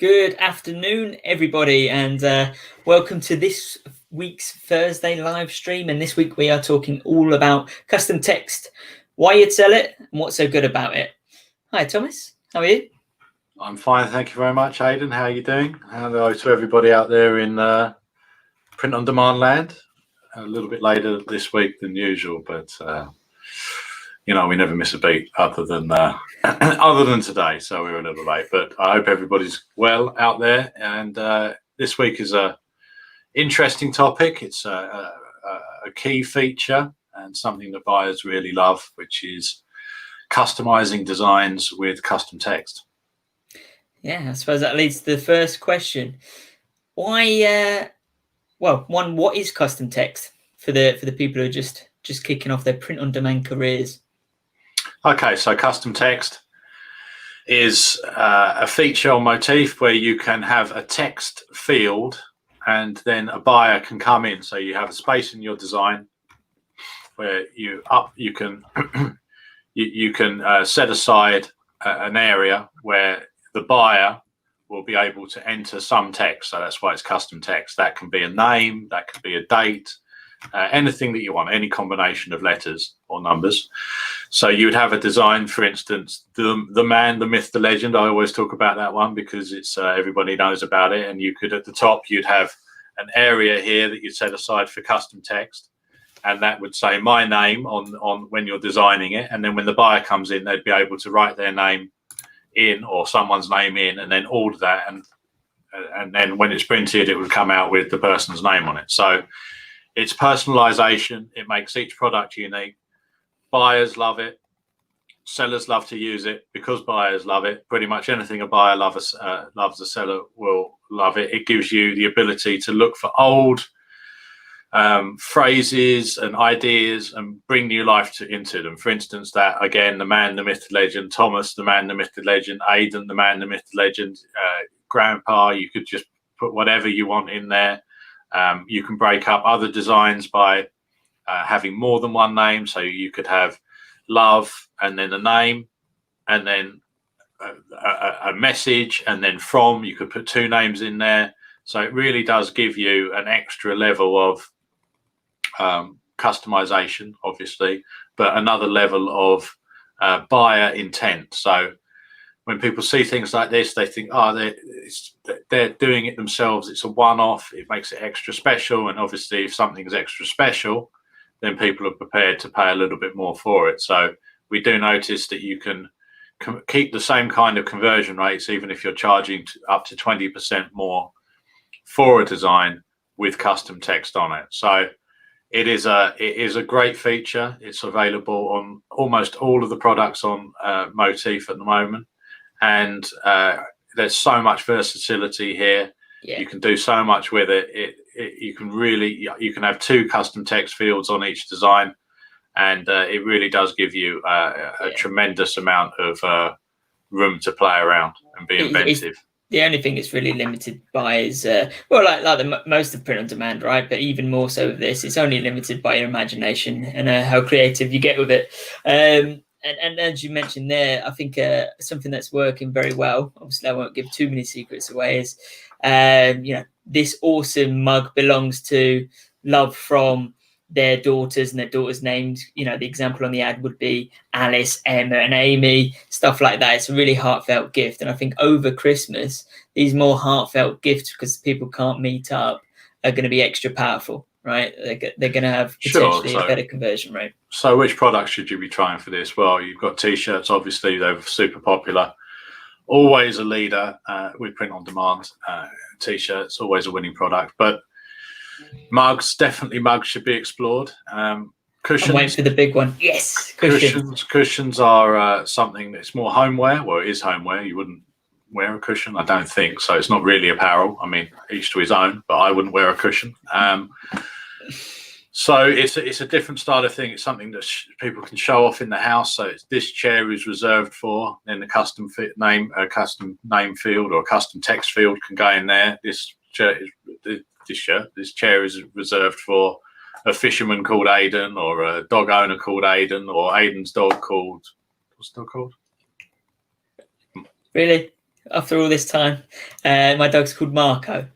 Good afternoon, everybody, and welcome to this week's Thursday live stream. And this week we are talking all about custom text, why you'd sell it, and what's so good about it. Hi, Thomas. How are you? I'm fine, thank you very much, Aidan. How are you doing? Hello to everybody out there in print-on-demand land. A little bit later this week than usual, but you know, we never miss a beat other than other than today, so we were a little late. But I hope everybody's well out there. And this week is a interesting topic. It's a key feature and something that buyers really love, which is customizing designs with custom text. Yeah, I suppose that leads to the first question. Why? Well, one, what is custom text for the people who are just kicking off their print-on-demand careers? Okay, so custom text is a feature on Moteefe where you can have a text field and then a buyer can come in. So you have a space in your design where you can you can set aside an area where the buyer will be able to enter some text. So that's why it's custom text. That can be a name, that could be a date, anything that you want, any combination of letters or numbers. So you would have a design, for instance, the man, the myth, the legend. I always talk about that one because it's everybody knows about it. And you could, at the top, you'd have an area here that you'd set aside for custom text, and that would say my name on when you're designing it. And then when the buyer comes in, they'd be able to write their name in or someone's name in, and then order that, and then when it's printed, it would come out with the person's name on it. So it's personalization. It makes each product unique. Buyers love it. Sellers love to use it because buyers love it. Pretty much anything a buyer loves, a seller will love it. It gives you the ability to look for old phrases and ideas and bring new life into them. For instance, that again, the man, the myth, the legend, Thomas, the man, the myth, the legend, Aidan, the man, the myth, the legend, grandpa. You could just put whatever you want in there. You can break up other designs by having more than one name. So you could have love and then a name and then a message and then from. You could put two names in there. So it really does give you an extra level of customization, obviously, but another level of buyer intent. So when people see things like this, they think, oh, they're doing it themselves. It's a one-off. It makes it extra special. And obviously, if something is extra special, then people are prepared to pay a little bit more for it. So we do notice that you can keep the same kind of conversion rates, even if you're charging up to 20% more for a design with custom text on it. So it is a great feature. It's available on almost all of the products on Moteefe at the moment. And there's so much versatility here. Yeah. You can do so much with it. You can have two custom text fields on each design, and it really does give you a tremendous amount of room to play around and be inventive. The only thing it's really limited by is like most of print on demand, right? But even more so with this, it's only limited by your imagination and how creative you get with it. And as you mentioned there, I think something that's working very well, obviously I won't give too many secrets away, is this awesome mug belongs to love from their daughters and their daughters' names. You know, the example on the ad would be Alice, Emma, and Amy, stuff like that. It's a really heartfelt gift. And I think over Christmas, these more heartfelt gifts, because people can't meet up, are going to be extra powerful. Right, they're going to have potentially a better conversion rate. So which products should you be trying for this? Well, you've got t-shirts, obviously they're super popular, always a leader with print on demand. T-shirts, always a winning product, but mugs should be explored. Cushions, I'm waiting for the big one. Yes, cushions are something that's more homeware. Well, it is homeware. You wouldn't wear a cushion, I don't think, so it's not really apparel. I mean, each to his own, but I wouldn't wear a cushion. So it's a different style of thing. It's something that people can show off in the house. So this chair is reserved for, then the custom name field or a custom text field can go in there. This chair is reserved for a fisherman called Aidan, or a dog owner called Aidan, or Aidan's dog called, what's the dog called? Really? after all this time. My dog's called Marco.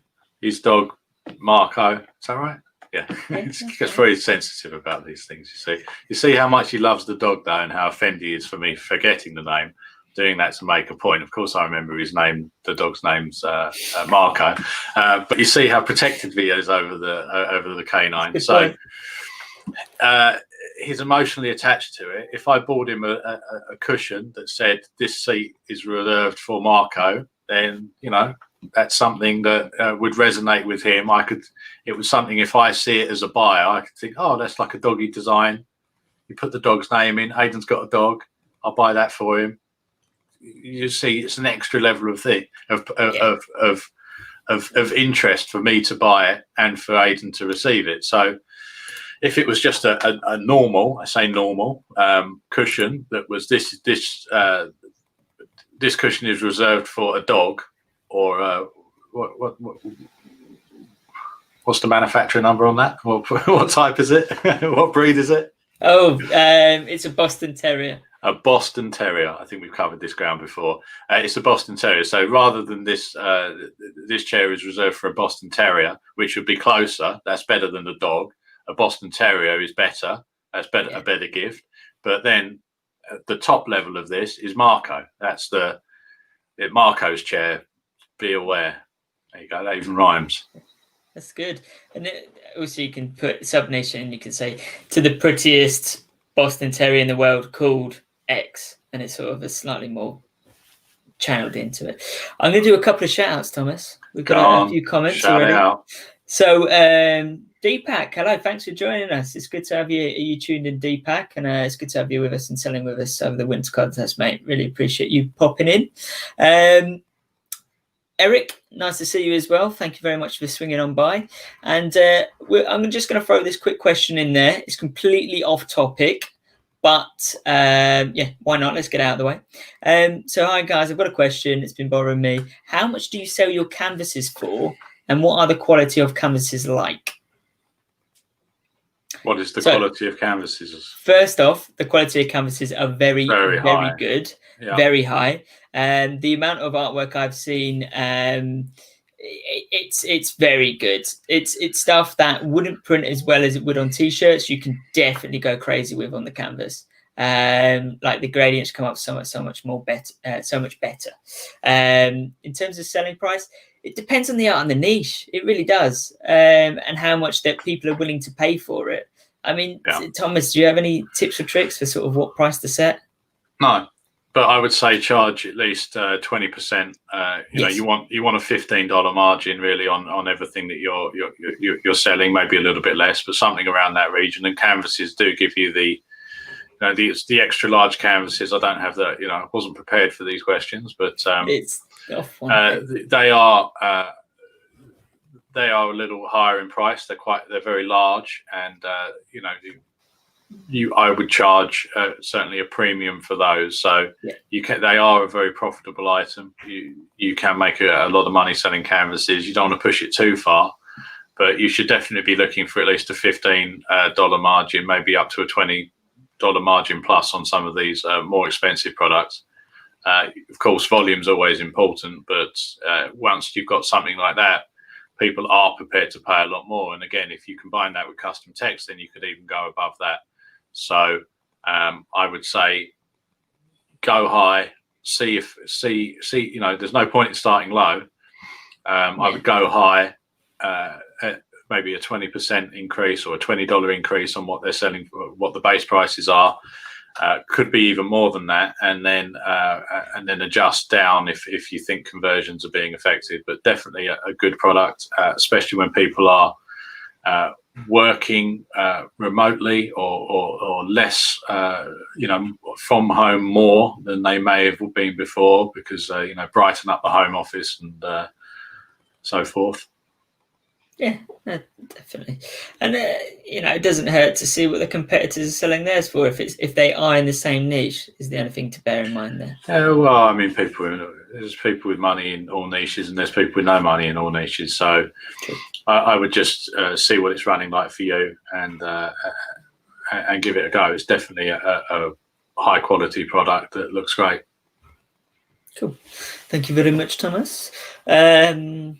His dog, Marco. Is that right? Yeah. He gets very sensitive about these things, you see. You see how much he loves the dog, though, and how offended he is for me forgetting the name, doing that to make a point. Of course, I remember his name. The dog's name's Marco. But you see how protected he is over the canine. So he's emotionally attached to it. If I bought him a cushion that said, this seat is reserved for Marco, then, you know, that's something that would resonate with him. It was something, if I see it as a buyer, I could think, oh, that's like a doggy design. You put the dog's name in. Aidan's got a dog. I'll buy that for him. You see, it's an extra level of thing of interest for me to buy it and for Aidan to receive it. So if it was just a normal, I say normal, cushion that was this cushion is reserved for a dog, or what's the manufacturer number on that? What type is it? What breed is it? Oh, it's a Boston Terrier. A Boston Terrier. I think we've covered this ground before. It's a Boston Terrier. So rather than this chair is reserved for a Boston Terrier, which would be closer, that's better than the dog. A Boston Terrier is better. That's better, a better gift. But then at the top level of this is Marco. That's Marco's chair. Be aware. There you go. That even rhymes. That's good. And also you can put subniche and you can say to the prettiest Boston Terrier in the world called X, and it's sort of a slightly more channeled into it. I'm going to do a couple of shout outs, Thomas. We've got a few comments already. Out. So Deepak, hello, thanks for joining us. It's good to have you tuned in, Deepak, and it's good to have you with us and selling with us over the winter contest, mate. Really appreciate you popping in. Eric, nice to see you as well. Thank you very much for swinging on by. And I'm just going to throw this quick question in there. It's completely off topic, but why not? Let's get out of the way. So hi guys, I've got a question. It's been bothering me. How much do you sell your canvases for, and what are the quality of canvases like? What is the quality of canvases? First off, the quality of canvases are very good, very high. And the amount of artwork I've seen, it's very good. It's stuff that wouldn't print as well as it would on t-shirts. You can definitely go crazy with on the canvas. Like the gradients come up so much better. In terms of selling price, it depends on the art and the niche. It really does, and how much that people are willing to pay for it. I mean, Thomas, do you have any tips or tricks for sort of what price to set? No, but I would say charge at least 20%. You want a $15 margin really on everything that you're selling. Maybe a little bit less, but something around that region. And canvases do give you the extra large canvases. I don't have that. I wasn't prepared for these questions, but it's they are a little higher in price. They're very large, and I would charge certainly a premium for those. So they are a very profitable item. You can make a lot of money selling canvases. You don't want to push it too far, but you should definitely be looking for at least a $15 margin, maybe up to a $20 margin plus on some of these more expensive products. Of course, volume's always important, but once you've got something like that, people are prepared to pay a lot more. And again, if you combine that with custom text, then you could even go above that. So I would say go high, see, there's no point in starting low. I would go high at maybe a 20% increase or a $20 increase on what they're selling, what the base prices are. Could be even more than that, and then adjust down if you think conversions are being affected. But definitely a good product, especially when people are working remotely or less, from home more than they may have been before, because brighten up the home office and so forth. Yeah, definitely. And it doesn't hurt to see what the competitors are selling theirs for if they are in the same niche. Is the only thing to bear in mind there. Well, I mean, there's people with money in all niches, and there's people with no money in all niches. So I would just see what it's running like for you, and give it a go. It's definitely a high quality product that looks great. Cool. Thank you very much, Thomas. You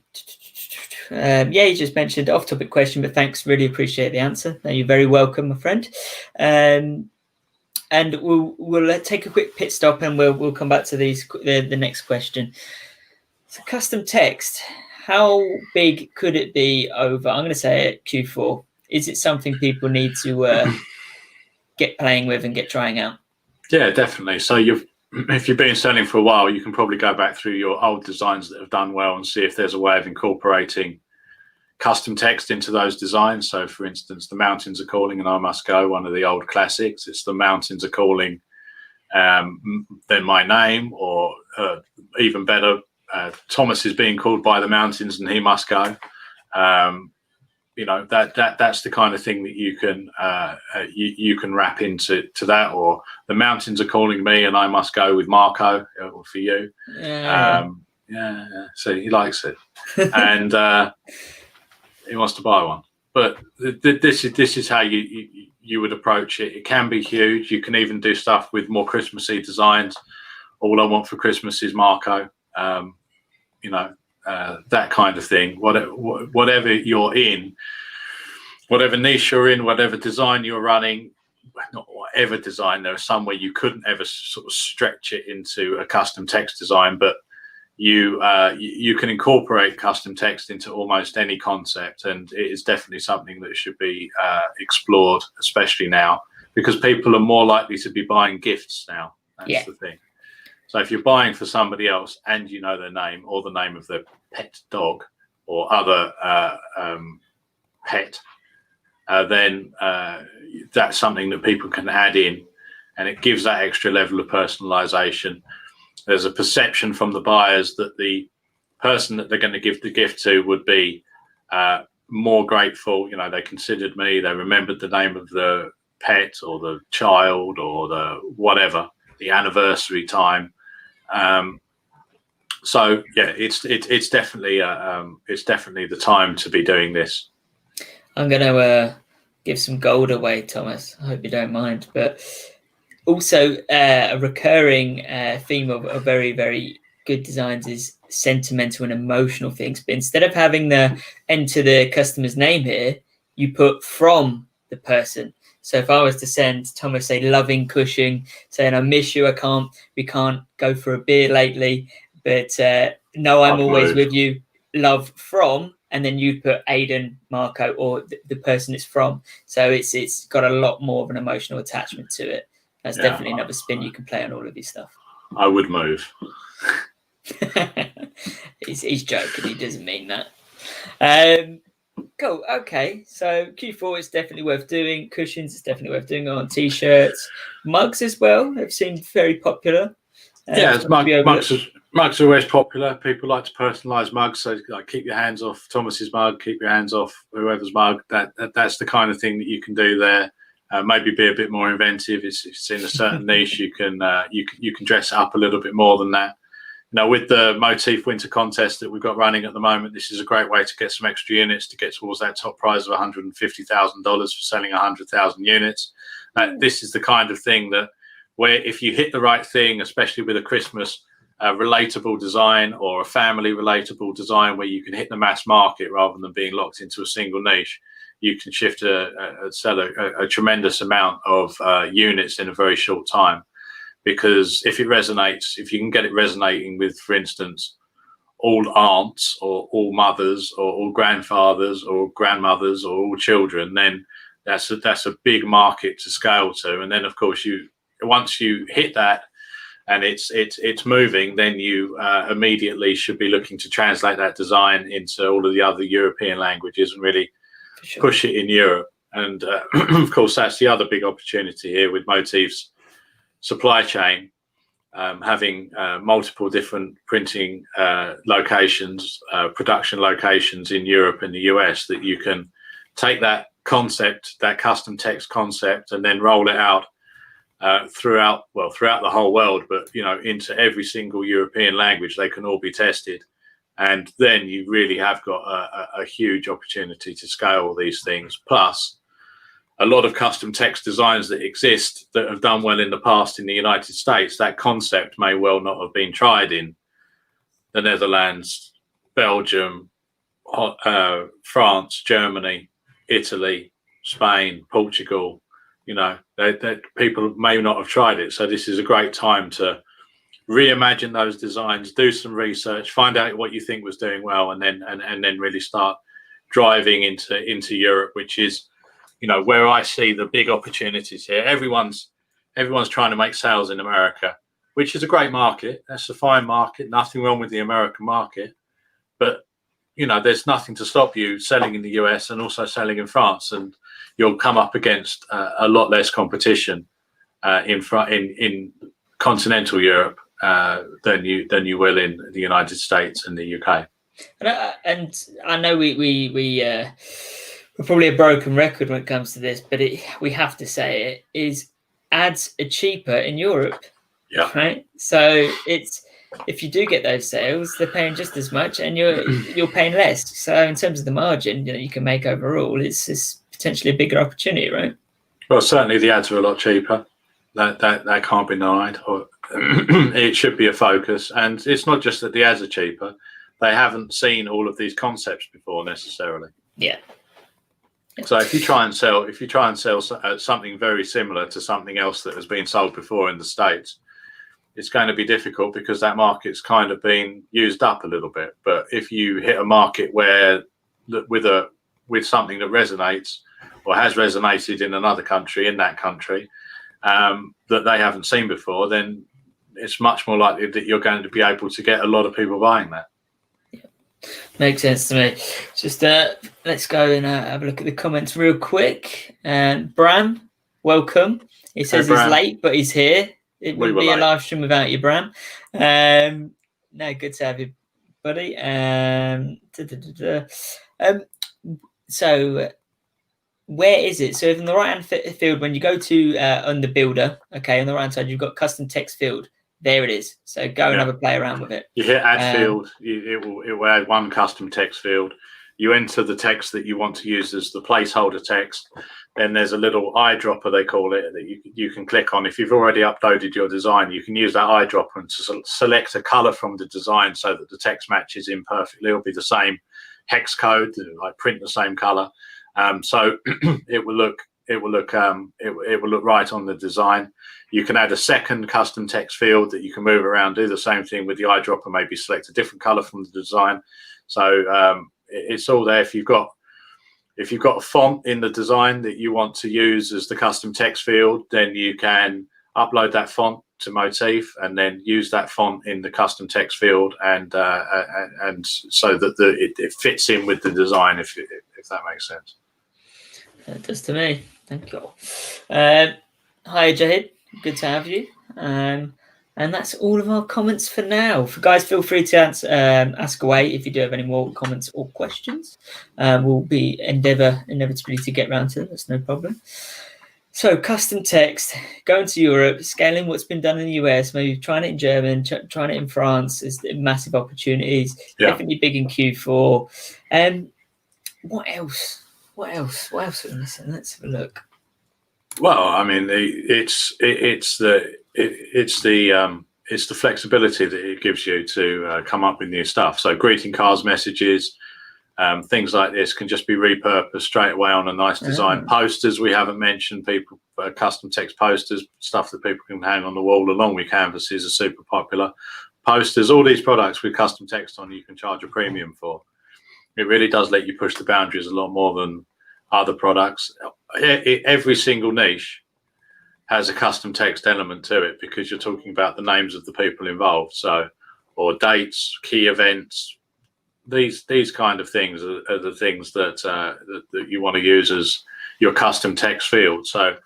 just mentioned off-topic question, but thanks. Really appreciate the answer. No, you're very welcome, my friend. And we'll take a quick pit stop, and we'll come back to the next question. So, custom text. How big could it be over? I'm going to say it, Q4. Is it something people need to get playing with and get trying out? Yeah, definitely. So if you've been selling for a while, you can probably go back through your old designs that have done well and see if there's a way of incorporating custom text into those designs. So, for instance, the mountains are calling and I must go, one of the old classics. It's the mountains are calling, then my name, or even better, Thomas is being called by the mountains and he must go. That's the kind of thing that you can wrap into that. Or the mountains are calling me and I must go with Marco, or for you. So he likes it, and he wants to buy one. But this is how you would approach it. It can be huge. You can even do stuff with more Christmassy designs. All I want for Christmas is Marco. That kind of thing. Whatever you're in, whatever niche you're in, whatever design you're running, not whatever design. There are some where you couldn't ever sort of stretch it into a custom text design, but you can incorporate custom text into almost any concept, and it is definitely something that should be explored, especially now, because people are more likely to be buying gifts now. That's the thing. So if you're buying for somebody else and you know their name or the name of their pet dog or other pet, then that's something that people can add in, and it gives that extra level of personalization. There's a perception from the buyers that the person that they're going to give the gift to would be more grateful. They considered me, they remembered the name of the pet or the child or the whatever, the anniversary time. So yeah, it's definitely the time to be doing this. I'm going to give some gold away, Thomas. I hope you don't mind, but also a recurring theme of very, very good designs is sentimental and emotional things. But instead of having the enter the customer's name here, you put from the person. So if I was to send Thomas a loving cushion saying, I miss you, we can't go for a beer lately, but no, I'm always with you, love from, and then you put Aidan, Marco, or the person it's from. So it's got a lot more of an emotional attachment to it. That's definitely another spin you can play on all of this stuff. I would move. He's joking. He doesn't mean that. Cool. Okay. So Q4 is definitely worth doing. Cushions is definitely worth doing on T-shirts. Mugs as well. They've seemed very popular. Mugs are always popular. People like to personalize mugs. So like, keep your hands off Thomas's mug. Keep your hands off whoever's mug. That's the kind of thing that you can do there. Maybe be a bit more inventive. It's in a certain niche. You can dress it up a little bit more than that. With the Moteefe winter contest that we've got running at the moment, this is a great way to get some extra units to get towards that top prize of $150,000 for selling 100,000 units. This is the kind of thing that, where if you hit the right thing, especially with a Christmas relatable design or a family relatable design where you can hit the mass market rather than being locked into a single niche, you can sell a tremendous amount of units in a very short time. Because if it resonates, if you can get it resonating with, for instance, all aunts or all mothers or all grandfathers or grandmothers or all children, then that's a big market to scale to. And then, of course, once you hit that and it's moving, then you immediately should be looking to translate that design into all of the other European languages and really push it in Europe. And of course, that's the other big opportunity here with Moteefe's supply chain, having multiple different printing locations, production locations in Europe and the US, that you can take that concept, that custom text concept, and then roll it out throughout the whole world, but into every single European language. They can all be tested, and then you really have got a huge opportunity to scale all these things. Plus, a lot of custom text designs that exist that have done well in the past in the United States, that concept may well not have been tried in the Netherlands, Belgium, France, Germany, Italy, Spain, Portugal. You know, that people may not have tried it. So this is a great time to reimagine those designs, do some research, find out what you think was doing well, and then really start driving into Europe, which is, you know, where I see the big opportunities here. Everyone's trying to make sales in America, which is a great market. That's a fine market. Nothing wrong with the American market, but you know, there's nothing to stop you selling in the US and also selling in France, and you'll come up against a lot less competition in continental Europe than you will in the United States and the UK. And I know we're probably a broken record when it comes to this, but we have to say it is ads are cheaper in Europe. Yeah. Right. So if you do get those sales, they're paying just as much, and you're paying less. So in terms of the margin, you know, you can make overall, it's potentially a bigger opportunity, right? Well, certainly the ads are a lot cheaper. That can't be denied. Or it should be a focus, and it's not just that the ads are cheaper. They haven't seen all of these concepts before necessarily. Yeah. So if you try and sell something very similar to something else that has been sold before in the States, it's going to be difficult because that market's kind of been used up a little bit. But if you hit a market where with something that resonates or has resonated in another country, that they haven't seen before, then it's much more likely that you're going to be able to get a lot of people buying that. Makes sense to me. Just let's go and have a look at the comments real quick. Bram, welcome. He says he's late, but he's here. It wouldn't be a live stream without you, Bram. No, good to have you, buddy. So where is it? So in the right-hand field, when you go to under Builder, okay, on the right-hand side, you've got custom text field. There it is. So go and have a play around with it. You hit add field. It will add one custom text field. You enter the text that you want to use as the placeholder text. Then there's a little eyedropper, they call it, that you can click on. If you've already uploaded your design, you can use that eyedropper and to select a color from the design so that the text matches in perfectly. It'll be the same hex code, like print the same color. So it will look right on the design. You can add a second custom text field that you can move around, do the same thing with the eyedropper, maybe select a different color from the design. So it's all there. If you've got a font in the design that you want to use as the custom text field, then you can upload that font to Moteefe and then use that font in the custom text field, and so that it fits in with the design, if that makes sense. That does to me. Thank you. Hi, Jahid. Good to have you. And that's all of our comments for now. Guys, feel free to ask away if you do have any more comments or questions. We'll be inevitably to get around to them. That's no problem. So custom text, going to Europe, scaling what's been done in the US, maybe trying it in German, trying it in France is massive opportunities. Yeah. Definitely big in Q4. What else? What else are we missing? Let's have a look. Well, I mean, it's the flexibility that it gives you to come up with new stuff. So greeting cards, messages, things like this can just be repurposed straight away on a nice design. Posters we haven't mentioned, people custom text posters, stuff that people can hang on the wall along with canvases are super popular. Posters, all these products with custom text on, you can charge a premium for. It really does let you push the boundaries a lot more than other products. Every single niche has a custom text element to it because you're talking about the names of the people involved, so, or dates, key events. These kind of things are the things that that you want to use as your custom text field. So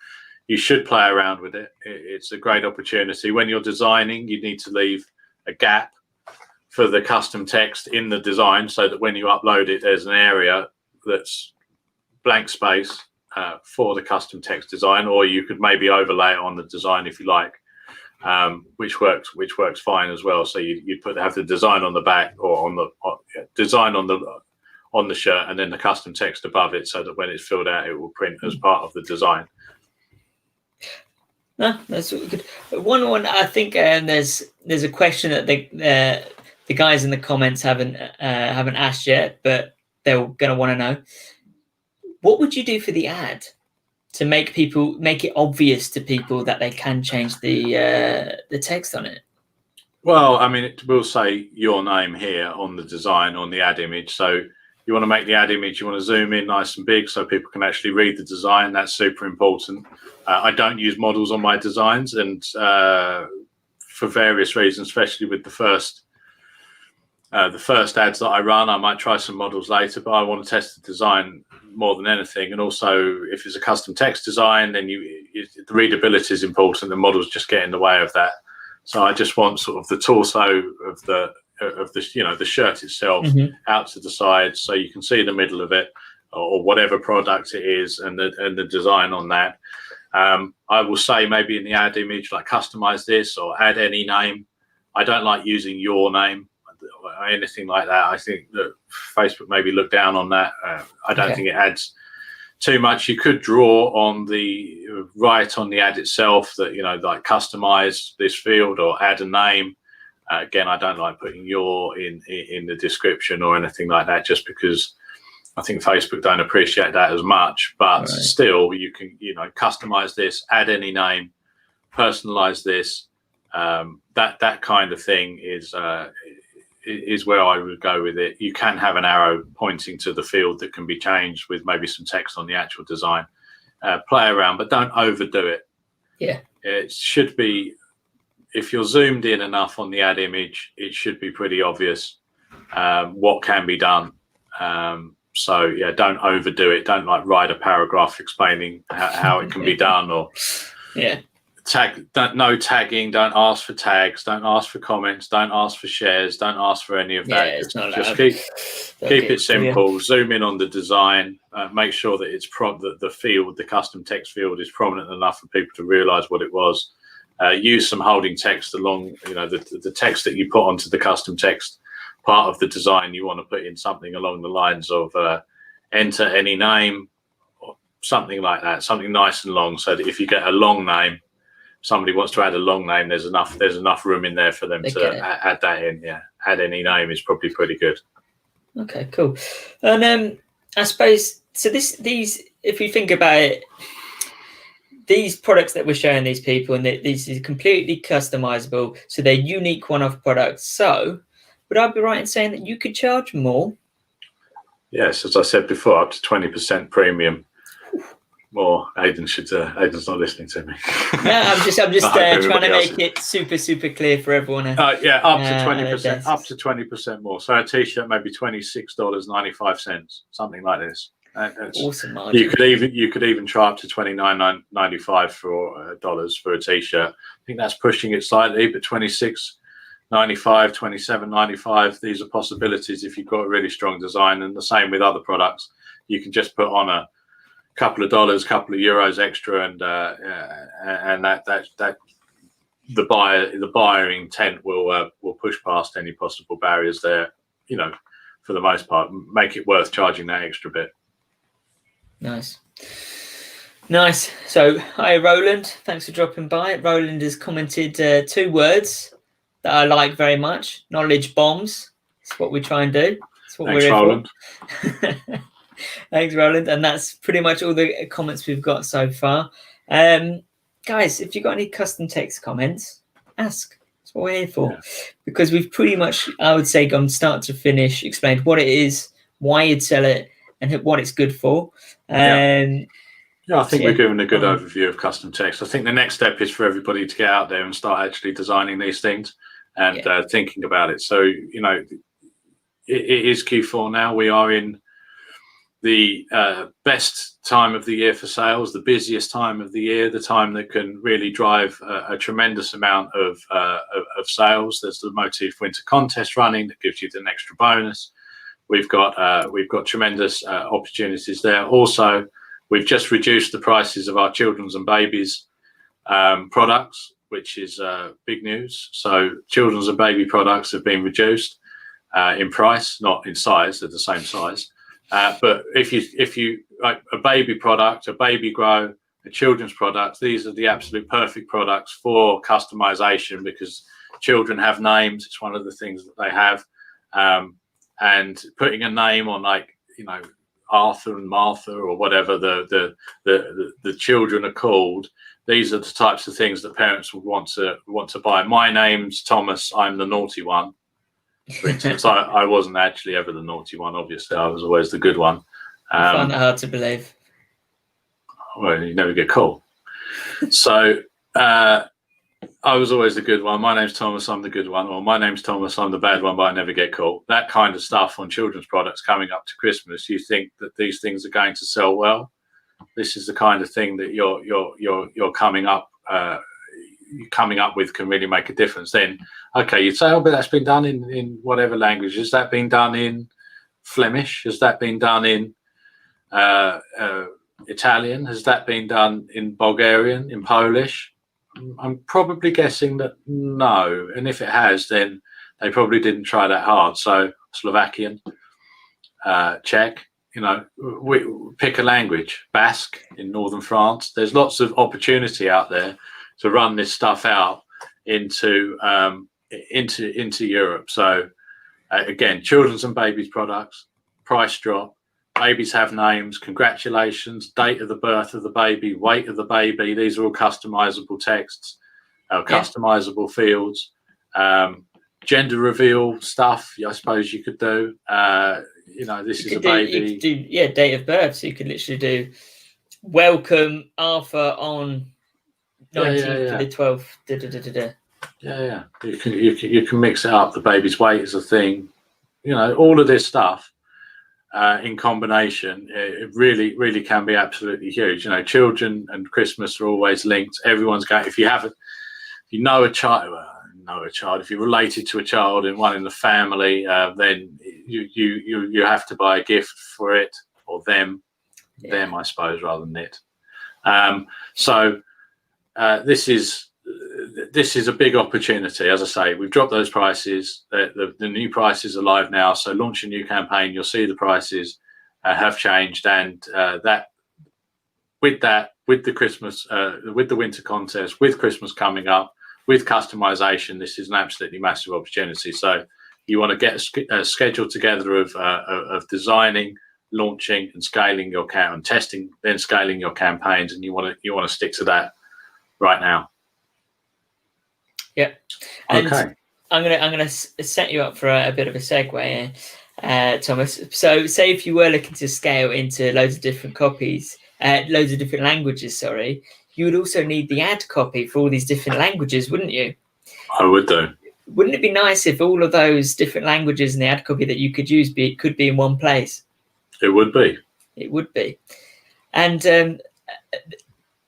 you should play around with it. It's a great opportunity. When you're designing, you need to leave a gap for the custom text in the design so that when you upload it, there's an area that's blank space for the custom text design, or you could maybe overlay it on the design if you like, which works fine as well. So you'd have the design on the back or on the design on on the shirt, and then the custom text above it, so that when it's filled out, it will print as part of the design. No, that's really good. One, I think there's a question that the guys in the comments haven't asked yet, but they're going to want to know. What would you do for the ad to make it obvious to people that they can change the text on it? Well, I mean, it will say your name here on the design, on the ad image. So you want to make the ad image, you want to zoom in nice and big so people can actually read the design. That's super important. I don't use models on my designs, and for various reasons, especially with the first ads that I run, I might try some models later, but I want to test the design more than anything. And also, if it's a custom text design, then the readability is important. The models just get in the way of that. So I just want sort of the torso of the the shirt itself out to the side, so you can see the middle of it, or whatever product it is, and the design on that. I will say maybe in the ad image, like, customize this or add any name. I don't like using your name or anything like that. I think that Facebook maybe look down on that. I don't think it adds too much. You could draw on the right on the ad itself that, like, customize this field or add a name. Again, I don't like putting your in the description or anything like that, just because I think Facebook don't appreciate that as much. But still, you can, customize this, add any name, personalize this. That kind of thing is where I would go with it. You can have an arrow pointing to the field that can be changed with maybe some text on the actual design. Play around, but don't overdo it. Yeah, it should be. If you're zoomed in enough on the ad image, it should be pretty obvious what can be done. So yeah, don't overdo it. Don't like write a paragraph explaining how it can be done, or no tagging. Don't ask for tags. Don't ask for comments. Don't ask for shares. Don't ask for any of that. Just keep it simple. Zoom in on the design. Make sure that it's the field, the custom text field, is prominent enough for people to realize what it was. Use some holding text along, the text that you put onto the custom text part of the design. You want to put in something along the lines of enter any name, or something like that, something nice and long, so that if you get a long name, somebody wants to add a long name, there's enough room in there for them to add that in. Yeah, add any name is probably pretty good. Okay, cool. And I suppose so. These, if you think about it, these products that we're showing these people, and these is completely customizable, so they're unique one-off products. So would I be right in saying that you could charge more? Yes, as I said before, up to 20% premium. More. Aidan's not listening to me. No, I'm just trying to make it super clear for everyone. Yeah, up to 20%, up to 20% more. So a t-shirt maybe $26.95, something like this. That's awesome margin. You could even try up to $29.95 for dollars for a t-shirt. I think that's pushing it slightly, but $26.95, $27.95. These are possibilities if you've got a really strong design. And the same with other products. You can just put on a couple of dollars, couple of euros extra, and that the buyer intent will push past any possible barriers there. For the most part, make it worth charging that extra bit. Nice. So, hi, Roland. Thanks for dropping by. Roland has commented 2 words that I like very much. Knowledge bombs. It's what we try and do. It's what Thanks, Roland. Thanks, Roland. And that's pretty much all the comments we've got so far. Guys, if you've got any custom text comments, ask. That's what we're here for. Yeah. Because we've pretty much, I would say, gone start to finish, explained what it is, why you'd sell it, and what it's good for. I think we're giving a good overview of custom text. I think the next step is for everybody to get out there and start actually designing these things and thinking about it. So, it is Q4 now. We are in the best time of the year for sales, the busiest time of the year, the time that can really drive a tremendous amount of sales. There's the Moteefe Winter Contest running that gives you an extra bonus. We've got tremendous opportunities there. Also, we've just reduced the prices of our children's and babies products, which is big news. So children's and baby products have been reduced in price, not in size. They're the same size. But if you like a baby product, a baby grow, a children's product, these are the absolute perfect products for customization, because children have names. It's one of the things that they have. And putting a name on, like, Arthur and Martha or whatever the children are called, these are the types of things that parents would want to buy. My name's Thomas, I'm the naughty one, for instance. I wasn't actually ever the naughty one, obviously. I was always the good one. I find that hard to believe. Well, you never get caught. So I was always the good one. My name's Thomas, I'm the good one. Or my name's Thomas, I'm the bad one, but I never get caught. That kind of stuff on children's products coming up to Christmas. You think that these things are going to sell well? This is the kind of thing that you're coming up with can really make a difference. Then, okay, you'd say, oh, but that's been done in whatever language. Has that been done in Flemish? Has that been done in Italian? Has that been done in Bulgarian, in Polish? I'm probably guessing that no. And if it has, then they probably didn't try that hard. So Slovakian, Czech, we pick a language. Basque in northern France. There's lots of opportunity out there to run this stuff out into Europe. So again, children's and babies products, price drop. Babies have names, congratulations, date of the birth of the baby, weight of the baby. These are all customizable texts, customizable fields, gender reveal stuff. I suppose you could do. This is a baby. You could do, date of birth. So you could literally do welcome Arthur on 19th to the 12th. Yeah. You can mix it up. The baby's weight is a thing. All of this stuff. In combination, it really can be absolutely huge. Children and Christmas are always linked. Everyone's going. If you know a child, if you're related to a child and one in the family, then you have to buy a gift for it or them, I suppose, rather than it. So this is a big opportunity. As I say, we've dropped those prices. The new prices are live now. So launch a new campaign. You'll see the prices have changed, and with the Christmas, with the winter contest, with Christmas coming up, with customization, this is an absolutely massive opportunity. So you want to get a schedule together of designing, launching, and scaling your and testing, then scaling your campaigns, and you want to stick to that right now. Yeah, and okay. I'm gonna set you up for a bit of a segue, Thomas. So, say if you were looking to scale into loads of different languages, sorry, you would also need the ad copy for all these different languages, wouldn't you? I would do. Wouldn't it be nice if all of those different languages and the ad copy that you could use could be in one place? It would be. It would be. And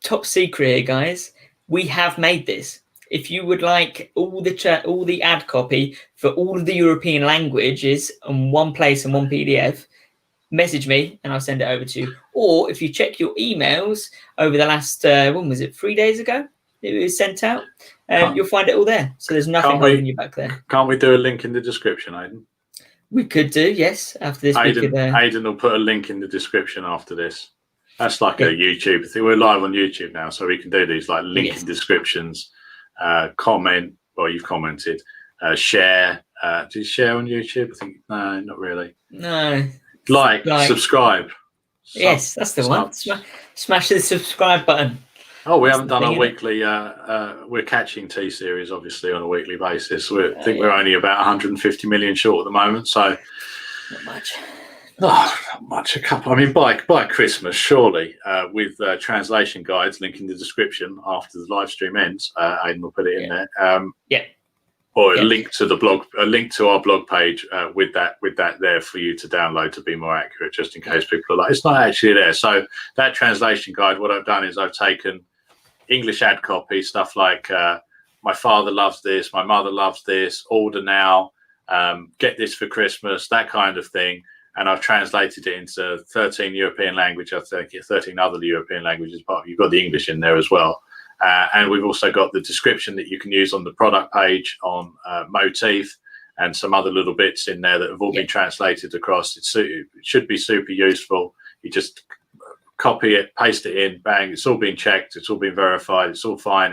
top secret here, guys, we have made this. If you would like all the ad copy for all of the European languages in one place and one PDF, message me and I'll send it over to you. Or if you check your emails over the last, 3 days ago? It was sent out. You'll find it all there. So there's nothing holding you back there. Can't we do a link in the description, Aidan? We could do, yes. After this, Aidan will put a link in the description after this. That's like a YouTube thing. We're live on YouTube now, so we can do these like link in descriptions. Comment, well, you've commented, share. Do you share on YouTube? I think no, not really. No. Like subscribe. Yes, that's the one. Smash the subscribe button. Oh, we haven't done our weekly. We're catching T series obviously on a weekly basis. I think we're only about 150 million short at the moment, so not much. Oh, not much. A couple. I mean, by Christmas, surely, with translation guides, link in the description after the live stream ends. Aidan will put it in there. Or a link to the blog, a link to our blog page with that there for you to download to be more accurate, just in case people are like, it's not actually there. So that translation guide, what I've done is I've taken English ad copy, stuff like my father loves this, my mother loves this, order now, get this for Christmas, that kind of thing. And I've translated it into 13 European languages, I think 13 other European languages. But you've got the English in there as well. And we've also got the description that you can use on the product page on Moteefe. and some other little bits in there that have all been translated across. It should be super useful. You just copy it, paste it in, bang, it's all been checked, it's all been verified, it's all fine.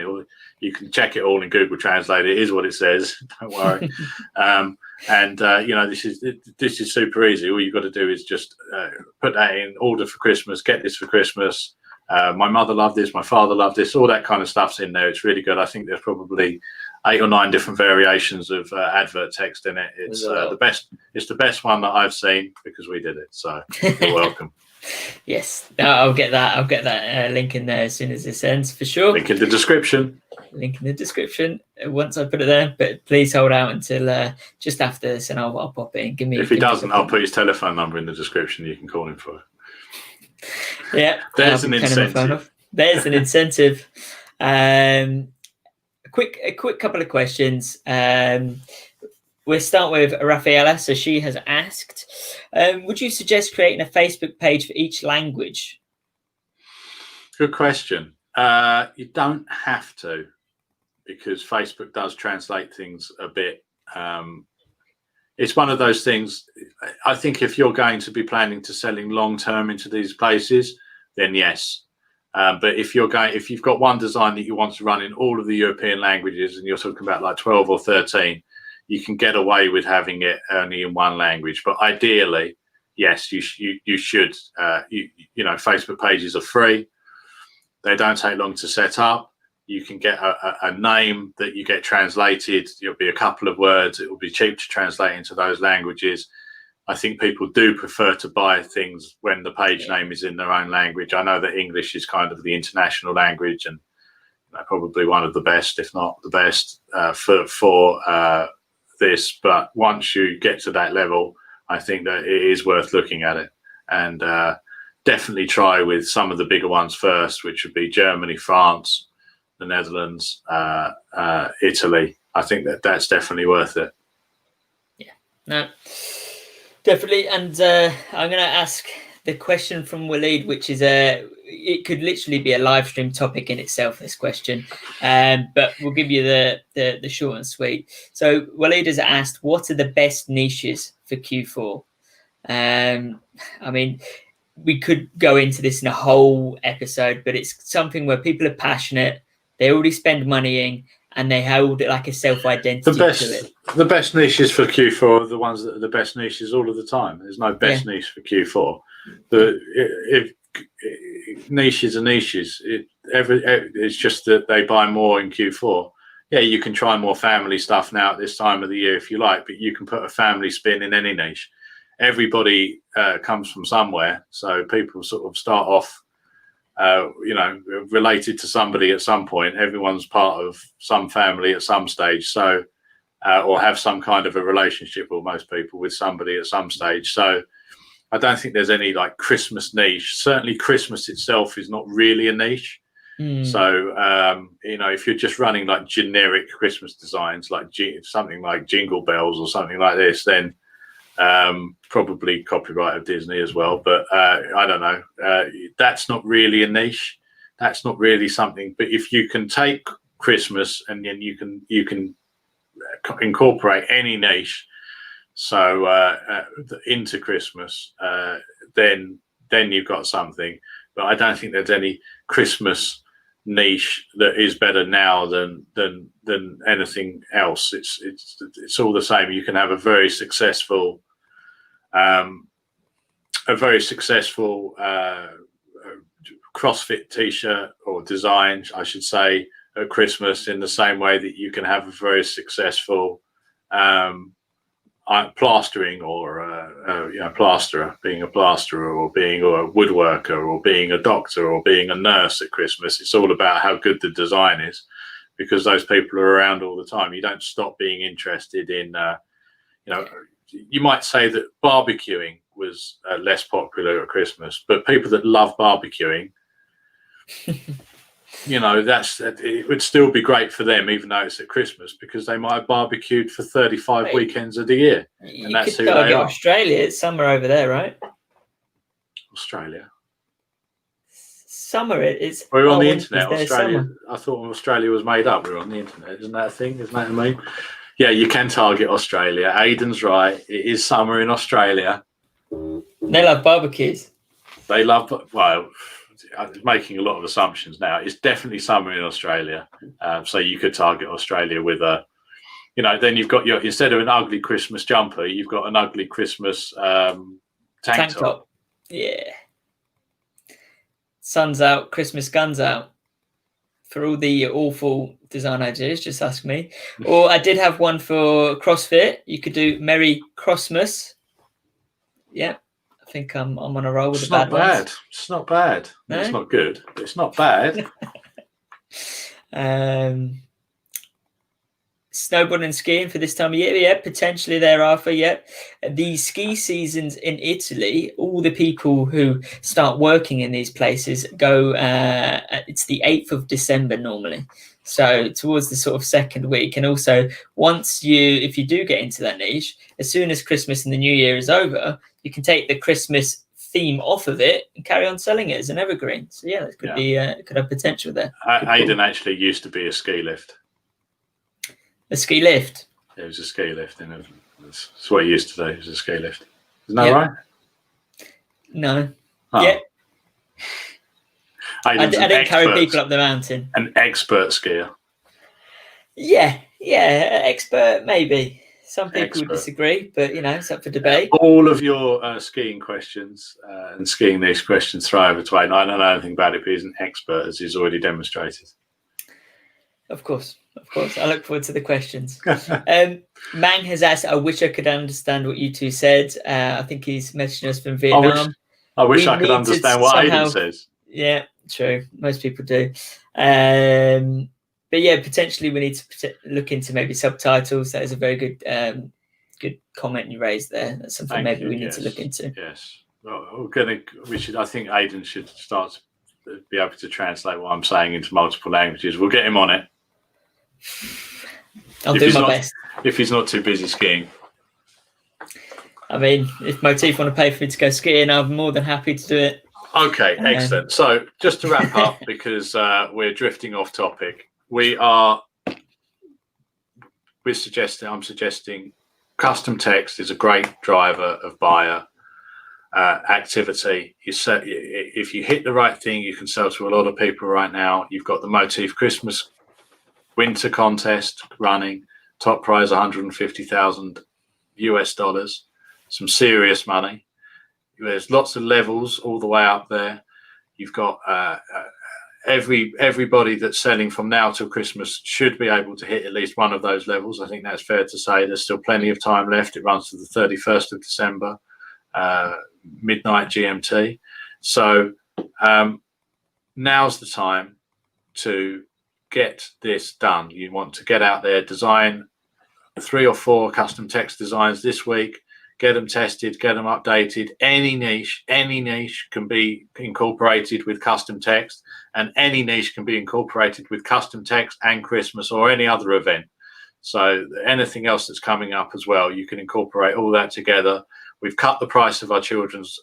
You can check it all in Google Translate. It is what it says. Don't worry. This is super easy. All you've got to do is just put that in, order for Christmas, get this for Christmas. My mother loved this, my father loved this, all that kind of stuff's in there. It's really good. I think there's probably 8 or 9 different variations of advert text in it. It's the best. It's the best one that I've seen because we did it. So you're welcome. Yes, I'll get that link in there as soon as this ends, for sure. Link in the description. Once I put it there, but please hold out until just after this, and I'll pop it in. If he doesn't, I'll put his telephone number in the description. You can call him for it. Yeah, there's an incentive. There's an incentive. A quick couple of questions. We'll start with Rafaela. So she has asked, would you suggest creating a Facebook page for each language? Good question. You don't have to, because Facebook does translate things a bit. It's one of those things. I think if you're going to be planning to selling long term into these places, then yes. But if you've got one design that you want to run in all of the European languages, and you're talking about like 12 or 13, you can get away with having it only in one language. But ideally, yes, you should. Facebook pages are free. They don't take long to set up. You can get a name that you get translated. It'll be a couple of words. It will be cheap to translate into those languages. I think people do prefer to buy things when the page name is in their own language. I know that English is kind of the international language, and probably one of the best, if not the best, for this. But once you get to that level, I think that it is worth looking at it, and definitely try with some of the bigger ones first, which would be Germany, France, the Netherlands, Italy. I think that's definitely worth it. Yeah, no, definitely. And I'm going to ask the question from Waleed, which is it could literally be a live stream topic in itself, this question, but we'll give you the short and sweet. So Waleed has asked, what are the best niches for Q4? I mean, we could go into this in a whole episode, but it's something where people are passionate, they already spend money in, and they hold it like a self-identity to it. The best niches for Q4 are the ones that are the best niches all of the time. There's no best niche for Q4. Niches are niches. It's just that they buy more in Q4. Yeah, you can try more family stuff now at this time of the year if you like, but you can put a family spin in any niche. Everybody comes from somewhere, so people sort of start off related to somebody at some point. Everyone's part of some family at some stage, so or have some kind of a relationship, or most people, with somebody at some stage. So I don't think there's any like Christmas niche. Certainly Christmas itself is not really a niche. So if you're just running like generic Christmas designs, like something like Jingle Bells or something like this, then probably copyright of Disney as well. But I don't know. That's not really a niche. That's not really something. But if you can take Christmas and then you can incorporate any niche, so into Christmas, then you've got something. But I don't think there's any Christmas niche that is better now than anything else. It's all the same. You can have a very successful CrossFit t-shirt, or design, I should say, at Christmas, in the same way that you can have a very successful plastering, or plasterer, being a plasterer, or being a woodworker, or being a doctor, or being a nurse at Christmas. It's all about how good the design is, because those people are around all the time. You don't stop being interested in, you might say that barbecuing was less popular at Christmas, but people that love barbecuing, it would still be great for them, even though it's at Christmas, because they might have barbecued for 35 weekends of the year. And that's who they are. Australia, it's summer over there, right? Australia. Summer, it's. We're on the internet. Australia. Summer. I thought Australia was made up. We're on the internet. Isn't that a thing? Isn't that a meme? Yeah, you can target Australia. Aidan's right. It is summer in Australia. They love barbecues. They love, well, I'm making a lot of assumptions now. It's definitely summer in Australia. So you could target Australia with a, then you've got instead of an ugly Christmas jumper, you've got an ugly Christmas tank top. Yeah. Sun's out, Christmas guns out. For all the awful design ideas, just ask me. Or I did have one for CrossFit. You could do Merry Crossmas. Yeah, I think I'm on a roll with the bad ones. It's not bad. No? It's not good, but it's not bad. Snowboarding and skiing for this time of year, yeah, potentially thereafter, yeah. The ski seasons in Italy, all the people who start working in these places go, it's the 8th of December normally. So towards the sort of second week. And also if you do get into that niche, as soon as Christmas and the New Year is over, you can take the Christmas theme off of it and carry on selling it as an evergreen. So yeah, it could have potential there. Aidan actually used to be a ski lift. A ski lift? It was a ski lift. That's what he used to do. It was a ski lift. Isn't that right? No. Oh. Yeah. I didn't carry people up the mountain. An expert skier. Yeah, expert maybe. Some people would disagree, but it's up for debate. All of your skiing questions and skiing niche questions throw over to Aidan. I don't know anything about it, but he's an expert, as he's already demonstrated. Of course. I look forward to the questions. Mang has asked, I wish I could understand what you two said. I think he's messaging us from Vietnam. I wish I could understand what Aidan says. Yeah, true. Most people do. But yeah, potentially we need to look into maybe subtitles. That is a very good comment you raised there. That's something we need to look into. Yes. Well, I think Aidan should start to be able to translate what I'm saying into multiple languages. We'll get him on it. I'll do my best. If he's not too busy skiing. I mean, if Moteefe want to pay for me to go skiing, I'm more than happy to do it. Okay, excellent. So just to wrap up, because we're drifting off topic, I'm suggesting custom text is a great driver of buyer activity. If you hit the right thing, you can sell to a lot of people right now. You've got the Moteefe Christmas winter contest running, top prize $150,000 US, some serious money. There's lots of levels all the way up there. You've got everybody that's selling from now till Christmas should be able to hit at least one of those levels. I think that's fair to say. There's still plenty of time left. It runs to the 31st of December, midnight GMT. So now's the time to get this done. You want to get out there, design 3 or 4 custom text designs this week, get them tested, get them updated. Any niche can be incorporated with custom text, and any niche can be incorporated with custom text and Christmas or any other event. So anything else that's coming up as well, you can incorporate all that together. We've cut the price of our children's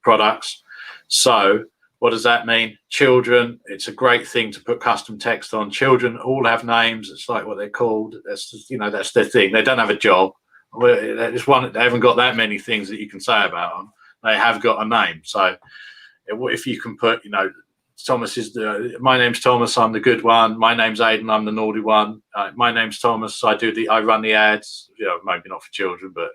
products. So what does that mean? Children, it's a great thing to put custom text on. Children all have names. It's like what they're called. That's just, that's their thing. They don't have a job. They haven't got that many things that you can say about them. They have got a name. So if you can put, Thomas my name's Thomas, I'm the good one. My name's Aidan, I'm the naughty one. My name's Thomas, I run the ads. Maybe not for children, but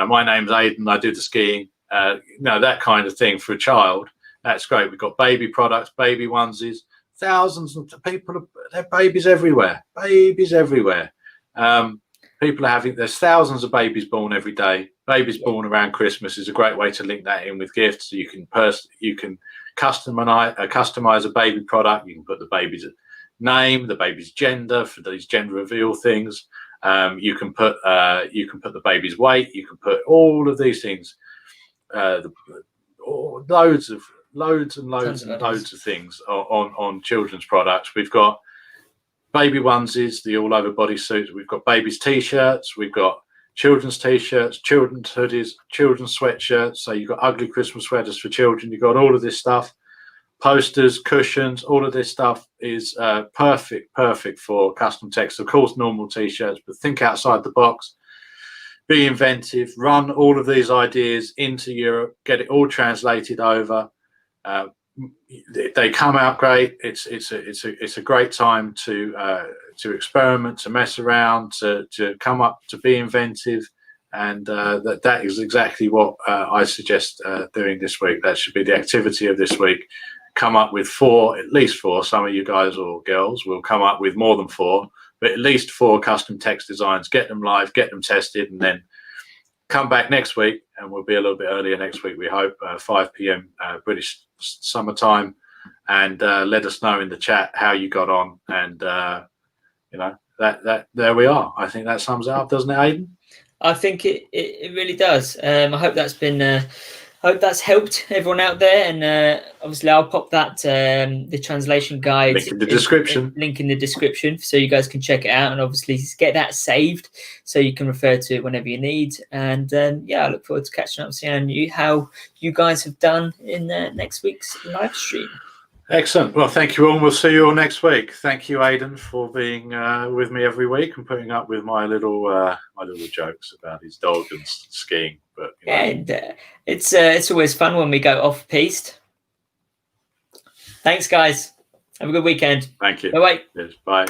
my name's Aidan, I do the skiing. That kind of thing for a child. That's great. We've got baby products, baby onesies, thousands of people. There are babies everywhere. There's thousands of babies born every day. Babies born around Christmas is a great way to link that in with gifts. So you can customize a baby product. You can put the baby's name, the baby's gender for these gender reveal things. You can put the baby's weight. You can put all of these things. Loads of things on children's products. We've got baby onesies, the all over body suits. We've got babies t-shirts. We've got children's t-shirts, children's hoodies, children's sweatshirts. So you've got ugly Christmas sweaters for children. You've got all of this stuff. posters, cushions, all of this stuff is perfect for custom text. Of course, normal t-shirts, but think outside the box, be inventive, run all of these ideas into Europe, get it all translated over. They come out great. It's a great time to experiment, to mess around, to come up, to be inventive. And that is exactly what I suggest doing this week. That should be the activity of this week. Come up with at least four. Some of you guys or girls will come up with more than four, but at least 4 custom text designs. Get them live, get them tested, and then come back next week. And we'll be a little bit earlier next week, we hope, 5 p.m. British summertime, and let us know in the chat how you got on. And that there we are. I think that sums it up, doesn't it, Aidan? I think it really does. I hope that's been hope that's helped everyone out there. And obviously I'll pop that the translation guide link in the description. Link in the description, so you guys can check it out and obviously get that saved so you can refer to it whenever you need. And I look forward to catching up, seeing how you guys have done in next week's live stream. Excellent. Well, thank you all, and we'll see you all next week. Thank you, Aidan, for being with me every week and putting up with my little jokes about his dog and skiing. But and it's always fun when we go off piste. Thanks, guys. Have a good weekend. Thank you. Bye. Yes, bye.